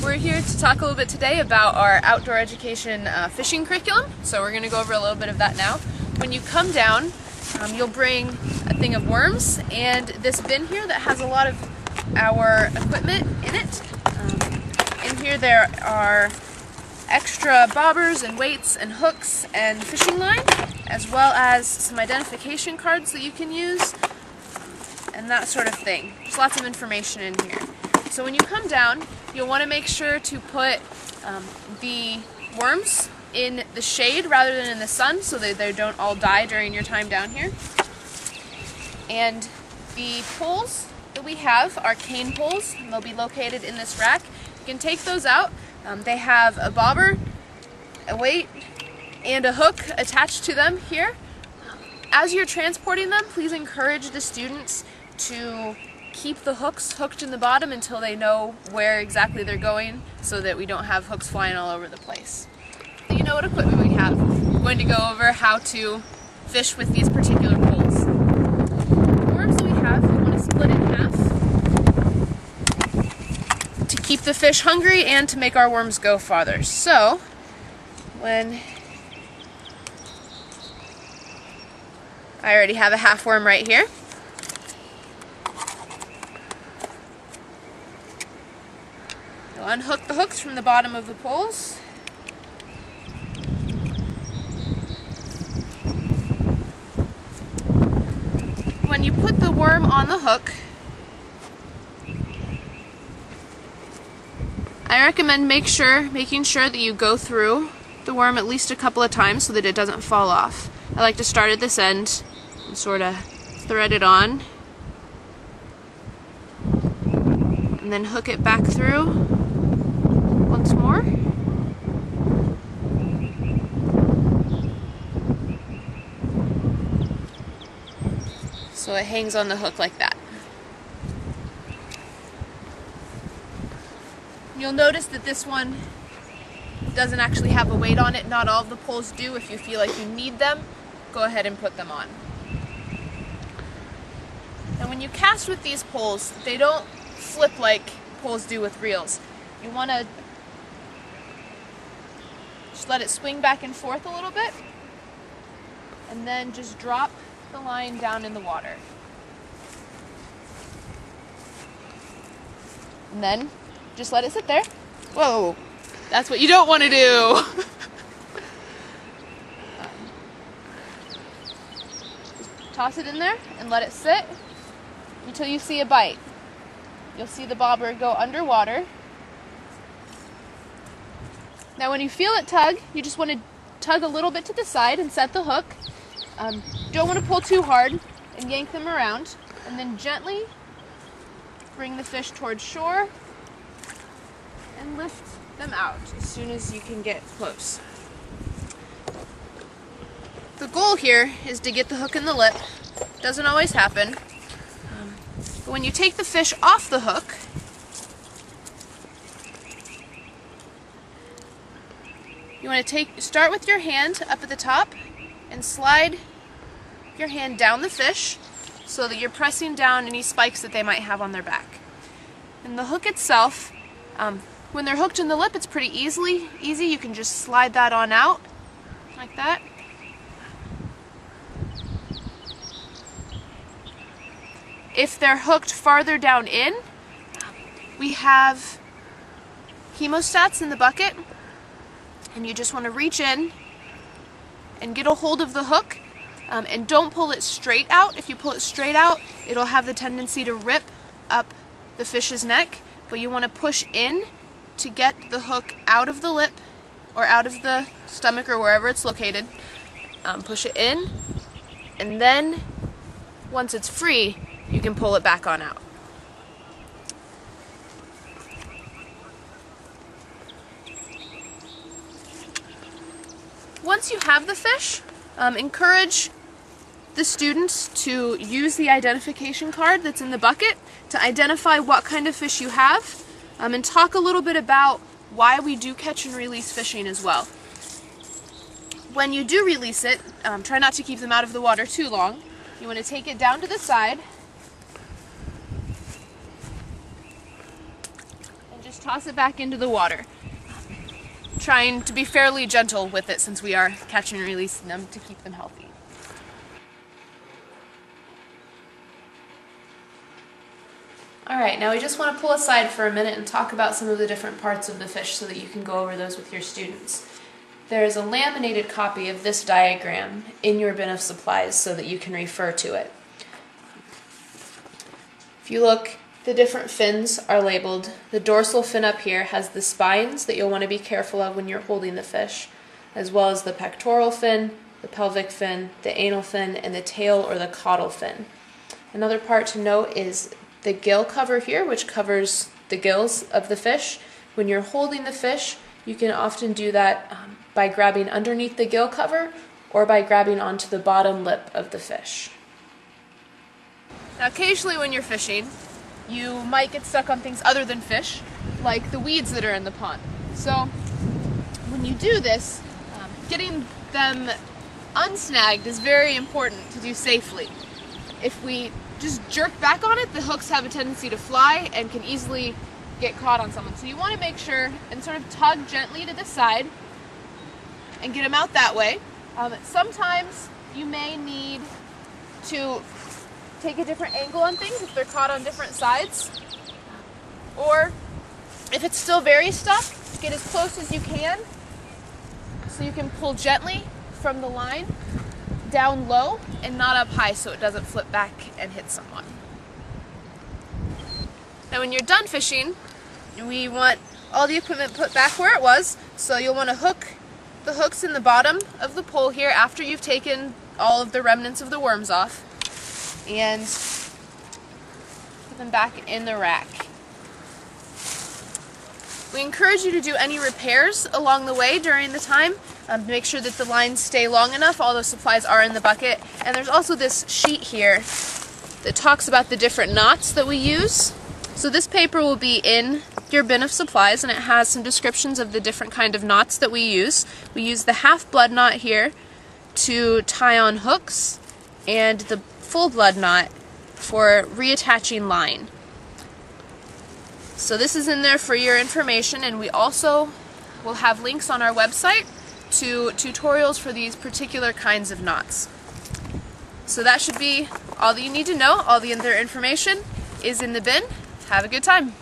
We're here to talk a little bit today about our outdoor education fishing curriculum. So we're going to go over a little bit of that now. When you come down, you'll bring a thing of worms and this bin here that has a lot of our equipment in it. In here there are extra bobbers and weights and hooks and fishing line, as well as some identification cards that you can use and that sort of thing. There's lots of information in here. So when you come down, you'll want to make sure to put the worms in the shade rather than in the sun so that they don't all die during your time down here. And the poles that we have are cane poles, and they'll be located in this rack. You can take those out. They have a bobber, a weight, and a hook attached to them here. As you're transporting them, please encourage the students to keep the hooks hooked in the bottom until they know where exactly they're going so that we don't have hooks flying all over the place. You know what equipment we have. We're going to go over how to fish with these particular poles. The worms that we have, we want to split in half to keep the fish hungry and to make our worms go farther. So, when I already have a half worm right here. You'll unhook the hooks from the bottom of the poles. When you put the worm on the hook, I recommend making sure that you go through the worm at least a couple of times so that it doesn't fall off. I like to start at this end and sort of thread it on and then hook it back through once more. So it hangs on the hook like that. You'll notice that this one doesn't actually have a weight on it. Not all of the poles do. If you feel like you need them, go ahead and put them on. And when you cast with these poles, they don't flip like poles do with reels. You want to just let it swing back and forth a little bit, and then just drop the line down in the water. And then just let it sit there. Whoa, that's what you don't want to do. Just toss it in there and let it sit until you see a bite. You'll see the bobber go underwater. Now when you feel it tug, you just want to tug a little bit to the side and set the hook. Don't want to pull too hard and yank them around, and then gently bring the fish towards shore and lift them out as soon as you can get close. The goal here is to get the hook in the lip. Doesn't always happen. But when you take the fish off the hook, you want to start with your hand up at the top and slide your hand down the fish so that you're pressing down any spikes that they might have on their back. And the hook itself, when they're hooked in the lip, it's pretty easy. You can just slide that on out like that. If they're hooked farther down in, we have hemostats in the bucket, and you just want to reach in and get a hold of the hook, and don't pull it straight out. If you pull it straight out, it'll have the tendency to rip up the fish's neck, but you want to push in to get the hook out of the lip or out of the stomach or wherever it's located. Push it in, and then once it's free, you can pull it back on out. Once you have the fish, encourage the students to use the identification card that's in the bucket to identify what kind of fish you have, and talk a little bit about why we do catch and release fishing as well. When you do release it, try not to keep them out of the water too long. You want to take it down to the side just toss it back into the water. Trying to be fairly gentle with it since we are catching and releasing them to keep them healthy. Alright, now we just want to pull aside for a minute and talk about some of the different parts of the fish so that you can go over those with your students. There is a laminated copy of this diagram in your bin of supplies so that you can refer to it. If you look, the different fins are labeled. The dorsal fin up here has the spines that you'll want to be careful of when you're holding the fish, as well as the pectoral fin, the pelvic fin, the anal fin, and the tail or the caudal fin. Another part to note is the gill cover here, which covers the gills of the fish. When you're holding the fish, you can often do that by grabbing underneath the gill cover or by grabbing onto the bottom lip of the fish. Now occasionally when you're fishing, you might get stuck on things other than fish, like the weeds that are in the pond. So when you do this, getting them unsnagged is very important to do safely. If we just jerk back on it, the hooks have a tendency to fly and can easily get caught on someone. So you want to make sure and sort of tug gently to the side and get them out that way. Sometimes you may need to take a different angle on things if they're caught on different sides. Or if it's still very stuck, get as close as you can so you can pull gently from the line down low and not up high so it doesn't flip back and hit someone. Now when you're done fishing, we want all the equipment put back where it was, so you'll want to hook the hooks in the bottom of the pole here after you've taken all of the remnants of the worms off and put them back in the rack. We encourage you to do any repairs along the way during the time. Make sure that the lines stay long enough, all those supplies are in the bucket. And there's also this sheet here that talks about the different knots that we use. So this paper will be in your bin of supplies and it has some descriptions of the different kind of knots that we use. We use the half blood knot here to tie on hooks and the full blood knot for reattaching line. So this is in there for your information, and we also will have links on our website to tutorials for these particular kinds of knots. So that should be all that you need to know. All the other information is in the bin. Have a good time.